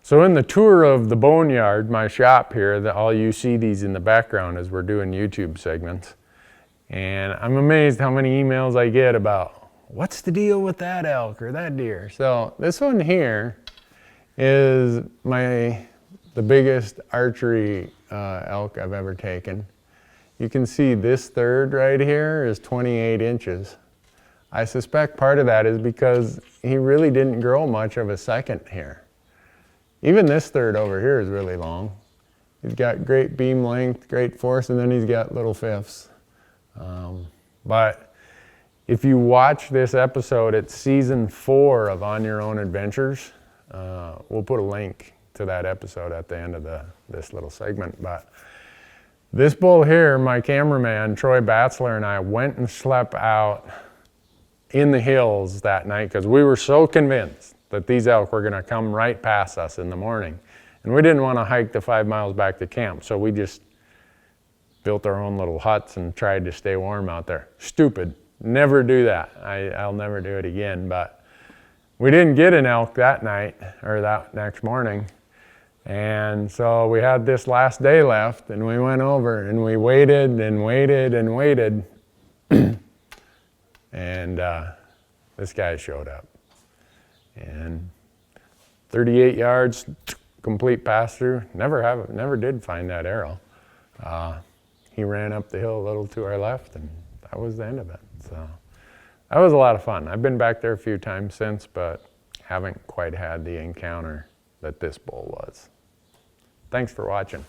So in the tour of the boneyard, my shop here, all you see these in the background as we're doing YouTube segments. And I'm amazed how many emails I get about, what's the deal with that elk or that deer? So this one here is the biggest archery elk I've ever taken. You can see this third right here is 28 inches. I suspect part of that is because he really didn't grow much of a second here. Even this third over here is really long. He's got great beam length, great force, and then he's got little fifths. But if you watch this episode, it's season 4 of On Your Own Adventures. We'll put a link to that episode at the end of this little segment. But this bull here, my cameraman, Troy Batzler, and I went and slept out in the hills that night because we were so convinced that these elk were gonna come right past us in the morning. And we didn't wanna hike the 5 miles back to camp, so we just built our own little huts and tried to stay warm out there. Stupid, never do that. I'll never do it again, but we didn't get an elk that night, or that next morning. And so we had this last day left, and we went over and we waited and waited and waited. And this guy showed up. And 38 yards, complete pass through. Never did find that arrow. He ran up the hill a little to our left, and that was the end of it. So that was a lot of fun. I've been back there a few times since, but haven't quite had the encounter that this bull was. Thanks for watching.